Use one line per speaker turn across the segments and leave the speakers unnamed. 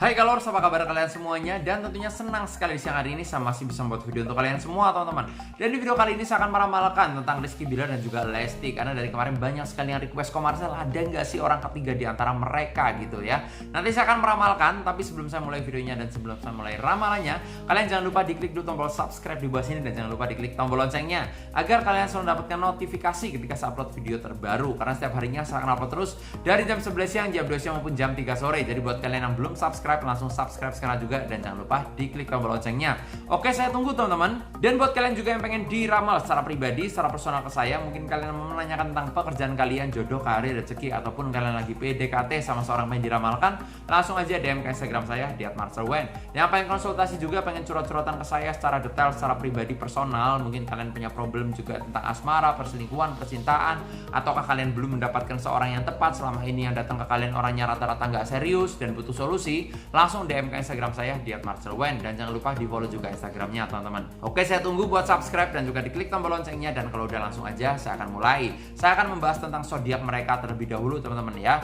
Hai Kalors, apa kabar kalian semuanya? Dan tentunya senang sekali siang hari ini saya masih bisa membuat video untuk kalian semua teman-teman. Dan di video kali ini saya akan meramalkan tentang Rizky Billar dan juga Lesti. Karena dari kemarin banyak sekali yang request Komarsel, ada nggak sih orang ketiga di antara mereka gitu ya. Nanti saya akan meramalkan, tapi sebelum saya mulai videonya dan sebelum saya mulai ramalannya, kalian jangan lupa diklik dulu tombol subscribe di bawah sini dan jangan lupa diklik tombol loncengnya agar kalian selalu mendapatkan notifikasi ketika saya upload video terbaru. Karena setiap harinya saya akan upload terus dari jam 11 siang, jam 2 siang maupun jam 3 sore. Jadi buat kalian yang belum subscribe, langsung subscribe sekarang juga dan jangan lupa diklik tombol loncengnya. Oke, saya tunggu teman-teman. Dan buat kalian juga yang pengen diramal secara pribadi, secara personal ke saya, mungkin kalian menanyakan tentang pekerjaan kalian, jodoh, karir, rezeki, ataupun kalian lagi PDKT sama seorang pengen diramalkan, langsung aja DM ke Instagram saya di @marcelwen. Yang pengen konsultasi juga, pengen curhat-curhatan ke saya secara detail, secara pribadi, personal, mungkin kalian punya problem juga tentang asmara, perselingkuhan, percintaan, ataukah kalian belum mendapatkan seorang yang tepat, selama ini yang datang ke kalian orangnya rata-rata nggak serius dan butuh solusi, langsung DM ke Instagram saya di @marcelwen dan jangan lupa di follow juga Instagramnya teman-teman. Oke, saya tunggu buat subscribe dan juga diklik tombol loncengnya. Dan kalau udah langsung aja saya akan mulai. Saya akan membahas tentang zodiak mereka terlebih dahulu teman-teman ya.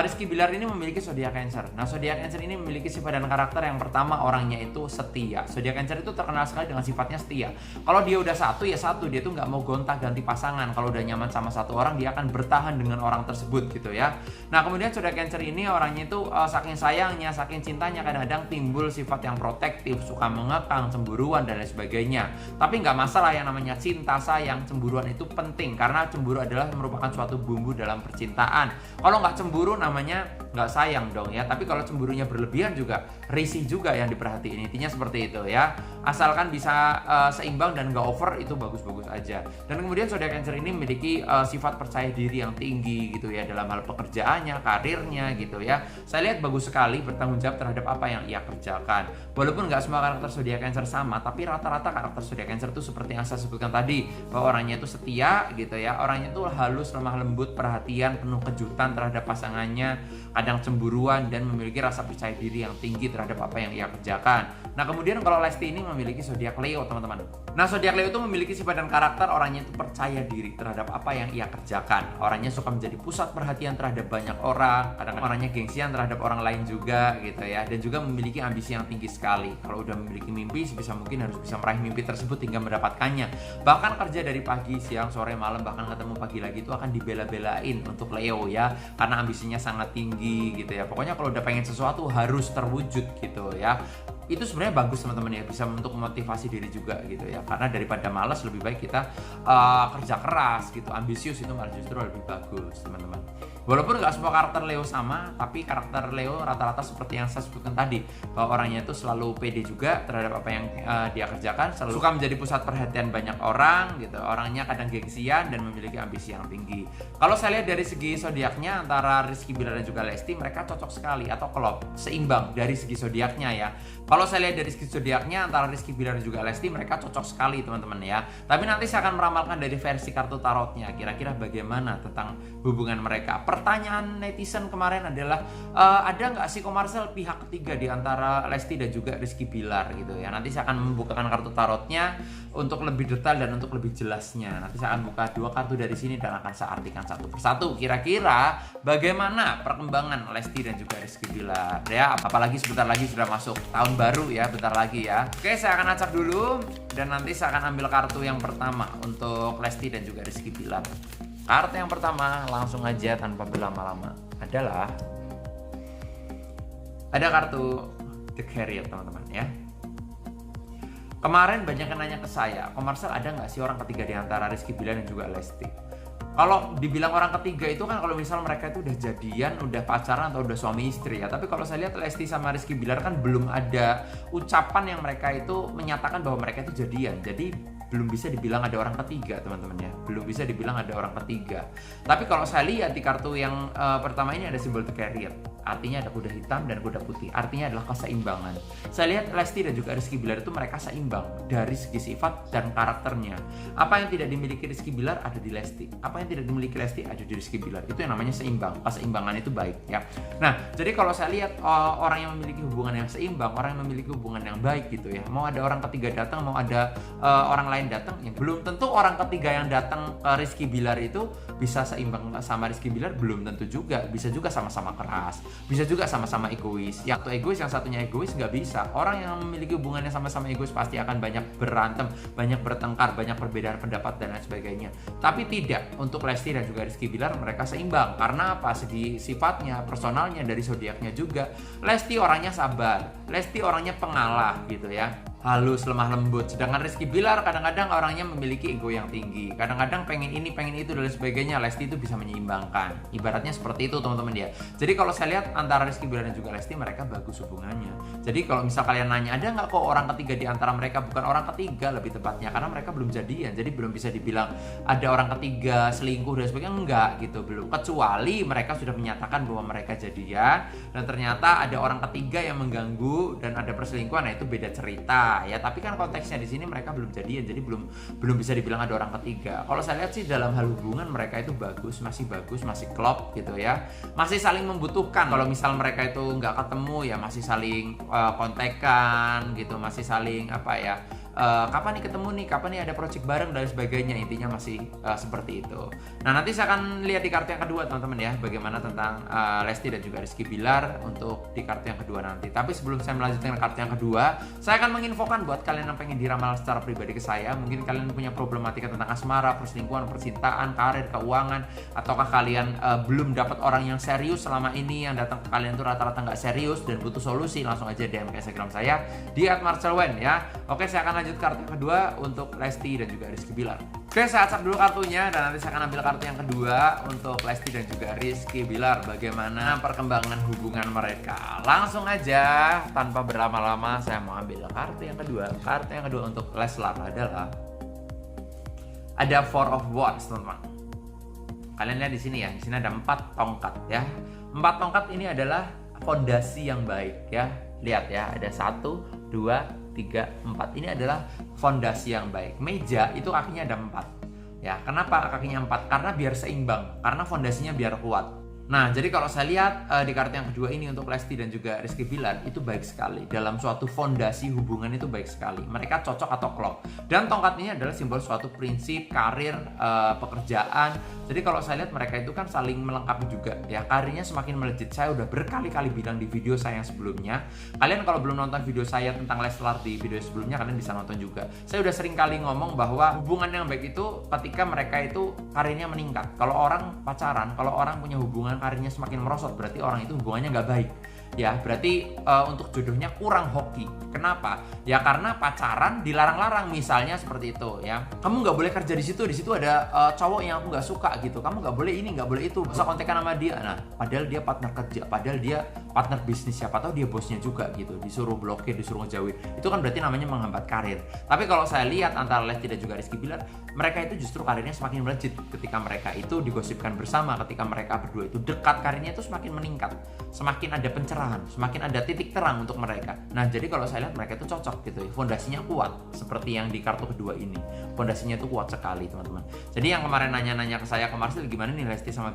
Rizky Billar ini memiliki zodiak Cancer. Nah, zodiak Cancer ini memiliki sifat dan karakter yang pertama, orangnya itu setia. Zodiak Cancer itu terkenal sekali dengan sifatnya setia. Kalau dia udah satu ya satu, dia tuh nggak mau gonta-ganti pasangan. Kalau udah nyaman sama satu orang, dia akan bertahan dengan orang tersebut gitu ya. Nah, kemudian zodiak Cancer ini orangnya itu saking sayangnya, saking cintanya, kadang-kadang timbul sifat yang protektif, suka mengekang, cemburuan dan lain sebagainya. Tapi nggak masalah, yang namanya cinta, sayang, cemburuan itu penting karena cemburu adalah merupakan suatu bumbu dalam percintaan. Kalau nggak cemburu namanya nggak sayang dong ya. Tapi kalau cemburunya berlebihan juga risih juga yang diperhatiin. Intinya seperti itu ya. Asalkan bisa seimbang dan nggak over, itu bagus-bagus aja. Dan kemudian zodiak Cancer ini memiliki sifat percaya diri yang tinggi gitu ya dalam hal pekerjaannya, karirnya gitu ya. Saya lihat bagus sekali bertanggung jawab terhadap apa yang ia kerjakan. Walaupun nggak semua karakter zodiak Cancer sama, tapi rata-rata karakter zodiak Cancer itu seperti yang saya sebutkan tadi, bahwa orangnya itu setia gitu ya. Orangnya itu halus, lemah lembut, perhatian, penuh kejutan terhadap pasangannya, kadang cemburuan dan memiliki rasa percaya diri yang tinggi terhadap apa yang ia kerjakan. Nah, kemudian kalau Lesti ini memiliki zodiak Leo teman-teman. Nah, zodiak Leo itu memiliki sifat dan karakter orangnya itu percaya diri terhadap apa yang ia kerjakan. Orangnya suka menjadi pusat perhatian terhadap banyak orang, kadang orangnya gengsian terhadap orang lain juga gitu ya. Dan juga memiliki ambisi yang tinggi sekali. Kalau udah memiliki mimpi, sebisa mungkin harus bisa meraih mimpi tersebut hingga mendapatkannya. Bahkan kerja dari pagi, siang, sore, malam, bahkan ketemu pagi lagi itu akan dibela-belain untuk Leo ya, karena ambisinya sangat tinggi gitu ya. Pokoknya kalau udah pengen sesuatu harus terwujud gitu ya. Itu sebenarnya bagus teman-teman ya, bisa untuk memotivasi diri juga gitu ya. Karena daripada malas, lebih baik kita kerja keras gitu, ambisius, itu malah justru lebih bagus teman-teman. Walaupun nggak semua karakter Leo sama, tapi karakter Leo rata-rata seperti yang saya sebutkan tadi, bahwa orangnya itu selalu pede juga terhadap apa yang dia kerjakan, selalu suka menjadi pusat perhatian banyak orang gitu. Orangnya kadang gengsian dan memiliki ambisi yang tinggi. Kalau saya lihat dari segi zodiaknya antara Rizky Billar dan juga Lesti, mereka cocok sekali atau klop, seimbang dari segi zodiaknya ya. Kalau saya lihat dari segi zodiaknya antara Rizky Billar dan juga Lesti, mereka cocok sekali teman-teman ya. Tapi nanti saya akan meramalkan dari versi kartu tarotnya, kira-kira bagaimana tentang hubungan mereka. Pertanyaan netizen kemarin adalah ada nggak sih Komarsel pihak ketiga di antara Lesti dan juga Rizky Billar gitu ya. Nanti saya akan membukakan kartu tarotnya untuk lebih detail dan untuk lebih jelasnya. Nanti saya akan buka dua kartu dari sini dan akan saya artikan satu persatu. Kira-kira bagaimana perkembangan Lesti dan juga Rizky Billar ya. Apalagi sebentar lagi sudah masuk tahun baru ya, bentar lagi ya. Oke, saya akan acak dulu dan nanti saya akan ambil kartu yang pertama untuk Lesti dan juga Rizky Billar. Kartu yang pertama langsung aja tanpa berlama-lama adalah ada kartu The Carrier teman-teman ya. Kemarin banyak yang nanya ke saya, Komarsel ada nggak sih orang ketiga di antara Rizky Billar dan juga Lesti? Kalau dibilang orang ketiga itu kan kalau misal mereka itu udah jadian, udah pacaran atau udah suami istri ya. Tapi kalau saya lihat Lesti sama Rizky Billar kan belum ada ucapan yang mereka itu menyatakan bahwa mereka itu jadian. Jadi belum bisa dibilang ada orang ketiga teman-teman ya. Belum bisa dibilang ada orang ketiga. Tapi kalau saya lihat di kartu yang pertama ini ada simbol The Carrier. Artinya ada kuda hitam dan kuda putih. Artinya adalah keseimbangan. Saya lihat Lesti dan juga Rizky Billar itu mereka seimbang dari segi sifat dan karakternya. Apa yang tidak dimiliki Rizky Billar ada di Lesti. Apa yang tidak dimiliki Lesti ada di Rizky Billar. Itu yang namanya seimbang. Keseimbangan itu baik ya. Nah, jadi kalau saya lihat orang yang memiliki hubungan yang seimbang, orang yang memiliki hubungan yang baik gitu ya. Mau ada orang ketiga datang, mau ada orang lain datang, ya belum tentu orang ketiga yang datang ke Rizky Billar itu bisa seimbang sama Rizky Bilar? Belum tentu juga. Bisa juga sama-sama keras, bisa juga sama-sama egois. Yang satu egois, yang satunya egois, nggak bisa. Orang yang memiliki hubungannya sama-sama egois pasti akan banyak berantem, banyak bertengkar, banyak perbedaan pendapat dan lain sebagainya. Tapi tidak, untuk Lesti dan juga Rizky Bilar mereka seimbang. Karena apa? Segi sifatnya, personalnya, dari zodiaknya juga. Lesti orangnya sabar, Lesti orangnya pengalah gitu ya, halus, lemah lembut. Sedangkan Rizky Bilar kadang-kadang orangnya memiliki ego yang tinggi. Kadang-kadang pengen ini, pengen itu, dan sebagainya. Lesti itu bisa menyeimbangkan. Ibaratnya seperti itu teman-teman ya. Jadi kalau saya lihat antara Rizky Bilar dan juga Lesti, mereka bagus hubungannya. Jadi kalau misal kalian nanya, ada nggak kok orang ketiga di antara mereka? Bukan orang ketiga lebih tepatnya, karena mereka belum jadian. Jadi belum bisa dibilang ada orang ketiga selingkuh dan sebagainya. Enggak gitu, belum. Kecuali mereka sudah menyatakan bahwa mereka jadian dan ternyata ada orang ketiga yang mengganggu dan ada perselingkuhan. Nah itu beda cerita ya, tapi kan konteksnya di sini mereka belum jadian, jadi belum bisa dibilang ada orang ketiga. Kalau saya lihat sih dalam hal hubungan mereka itu bagus, masih klop gitu ya, masih saling membutuhkan. Kalau misal mereka itu nggak ketemu ya masih saling kontekan gitu, masih saling apa ya, kapan nih ketemu nih, kapan nih ada project bareng dan sebagainya. Intinya masih seperti itu. Nah nanti saya akan lihat di kartu yang kedua teman-teman ya, bagaimana tentang Lesti dan juga Rizky Bilar untuk di kartu yang kedua nanti. Tapi sebelum saya melanjutkan kartu yang kedua, saya akan menginfokan buat kalian yang pengen diramal secara pribadi ke saya. Mungkin kalian punya problematika tentang asmara, perselingkuhan, percintaan, karir, keuangan, ataukah kalian belum dapat orang yang serius selama ini, yang datang ke kalian tuh rata-rata nggak serius dan butuh solusi, langsung aja DM ke Instagram saya di @marcelwen ya. Oke, saya akan lanjut kartu yang kedua untuk Lesti dan juga Rizky Bilar. Oke, saya acak dulu kartunya dan nanti saya akan ambil kartu yang kedua untuk Lesti dan juga Rizky Bilar. Bagaimana perkembangan hubungan mereka? Langsung aja tanpa berlama-lama saya mau ambil kartu yang kedua. Kartu yang kedua untuk Leslar adalah ada Four of Wands, teman-teman. Kalian lihat di sini ya, di sini ada 4 tongkat ya. 4 tongkat ini adalah fondasi yang baik ya. Lihat ya, ada 1, 2, 3, 4. Ini adalah fondasi yang baik. Meja itu kakinya ada 4. Ya, kenapa kakinya 4? Karena biar seimbang, karena fondasinya biar kuat. Nah, jadi kalau saya lihat di kartu yang kedua ini untuk Lesti dan juga Rizky Bilar itu baik sekali. Dalam suatu fondasi hubungan itu baik sekali. Mereka cocok atau klop. Dan tongkat ini adalah simbol suatu prinsip, karir, pekerjaan. Jadi kalau saya lihat mereka itu kan saling melengkapi juga ya. Karirnya semakin melejit. Saya udah berkali-kali bilang di video saya yang sebelumnya. Kalian kalau belum nonton video saya tentang Leslar di video sebelumnya, kalian bisa nonton juga. Saya udah sering kali ngomong bahwa hubungan yang baik itu ketika mereka itu karirnya meningkat. Kalau orang pacaran, kalau orang punya hubungan karirnya semakin merosot, berarti orang itu hubungannya nggak baik ya, berarti untuk jodohnya kurang hoki. Kenapa? Ya karena pacaran dilarang-larang, misalnya seperti itu ya. Kamu nggak boleh kerja di situ ada cowok yang aku nggak suka gitu. Kamu nggak boleh ini, nggak boleh itu. Bisa kontekan sama dia. Nah, padahal dia partner kerja, padahal dia partner bisnis, siapa tahu dia bosnya juga gitu. Disuruh blokir, disuruh ngejauhin. Itu kan berarti namanya menghambat karir. Tapi kalau saya lihat antara Lesti dan juga Rizky Bilar, mereka itu justru karirnya semakin melejit ketika mereka itu digosipkan bersama, ketika mereka berdua itu dekat, karirnya itu semakin meningkat, semakin ada pencerahan, semakin ada titik terang untuk mereka. Nah, jadi kalau saya lihat mereka itu cocok gitu ya. Fondasinya kuat seperti yang di kartu kedua ini. Fondasinya itu kuat sekali, teman-teman. Jadi yang kemarin nanya-nanya ke saya, kemarin gimana nih Lesti sama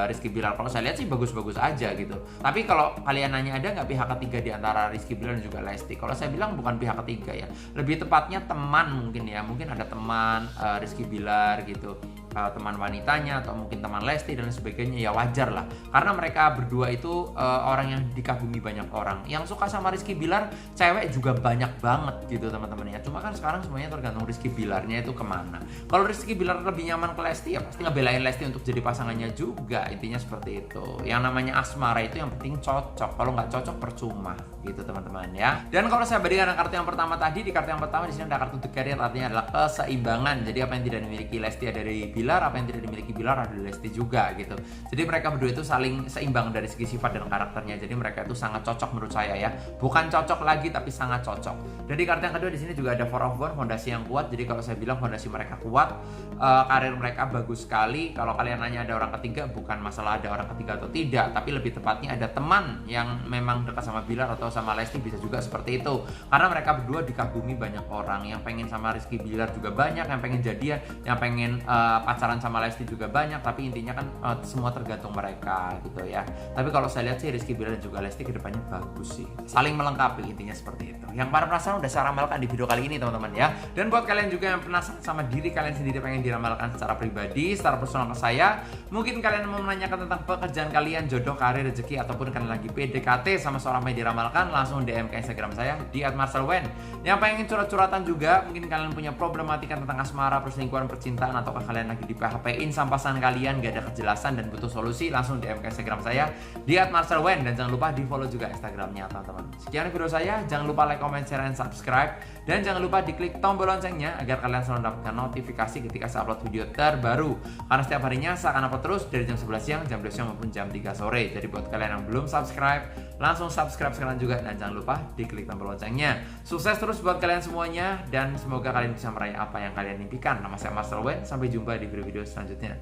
Rizky Bilar? Kalau saya lihat sih bagus-bagus aja gitu. Tapi kalau kalian nanya ada nggak pihak ketiga di antara Rizky Bilar dan juga Lesti? Kalau saya bilang bukan pihak ketiga ya. Lebih tepatnya teman mungkin ya. Mungkin ada teman Rizky Bilar gitu, teman wanitanya atau mungkin teman Lesti dan sebagainya, ya wajar lah. Karena mereka berdua itu orang yang dikagumi banyak orang. Yang suka sama Rizky Bilar, cewek juga banyak banget gitu teman-teman ya. Cuma kan sekarang semuanya tergantung Rizky Bilarnya itu kemana. Kalau Rizky Bilar lebih nyaman ke Lesti, ya pasti ngebelain Lesti untuk jadi pasangannya juga. Intinya seperti itu. Yang namanya asmara itu yang penting cocok. Kalau nggak cocok percuma gitu teman-teman ya. Dan kalau saya bandingkan dengan kartu yang pertama tadi, di kartu yang pertama di sini ada kartu The Carrier, artinya adalah keseimbangan. Jadi apa yang tidak dimiliki Lesti ada dari Bilar, apa yang tidak dimiliki Bilar ada dari Lesti juga gitu. Jadi mereka berdua itu saling seimbang dari segi sifat dan karakternya. Jadi mereka itu sangat cocok menurut saya ya. Bukan cocok lagi tapi sangat cocok. Jadi kartu yang kedua di sini juga ada Four of Wands, fondasi yang kuat. Jadi kalau saya bilang fondasi mereka kuat, karir mereka bagus sekali. Kalau kalian nanya ada orang ketiga, bukan masalah ada orang ketiga atau tidak, tapi lebih tepatnya ada teman yang memang dekat sama Bilar atau sama Lesti, bisa juga seperti itu. Karena mereka berdua dikagumi banyak orang. Yang pengen sama Rizky Bilar juga banyak, yang pengen jadian, yang pengen pacaran sama Lesti juga banyak, tapi intinya kan semua tergantung mereka gitu ya. Tapi kalau saya lihat sih Rizky Bilar dan juga Lesti kedepannya bagus sih, saling melengkapi, intinya seperti itu. Yang para penasaran udah saya ramalkan di video kali ini teman-teman ya. Dan buat kalian juga yang penasaran sama diri kalian sendiri, pengen diramalkan secara pribadi, secara personal ke saya, mungkin kalian mau menanyakan tentang pekerjaan kalian, jodoh, karir, rezeki, ataupun kalian lagi PDKT sama seorang yang diramalkan, langsung DM ke Instagram saya di @marcelwen. Yang pengen curhat-curhatan juga, mungkin kalian punya problematika tentang asmara, perselingkuhan, percintaan, ataukah kalian lagi di PHP-in sama pasangan kalian, gak ada kejelasan dan butuh solusi, langsung DM ke Instagram saya di @marcelwen. Dan jangan lupa di follow juga Instagramnya teman-teman. Sekian video saya, jangan lupa like, comment, share, dan subscribe. Dan jangan lupa diklik tombol loncengnya agar kalian selalu mendapatkan notifikasi ketika saya upload video terbaru. Karena setiap harinya saya akan upload terus dari jam 11 siang, jam 12 siang maupun jam 3 sore. Jadi buat kalian yang belum subscribe, langsung subscribe sekarang juga. Dan jangan lupa diklik tombol loncengnya. Sukses terus buat kalian semuanya, dan semoga kalian bisa meraih apa yang kalian impikan. Nama saya Marcelwen, sampai jumpa di video-video selanjutnya.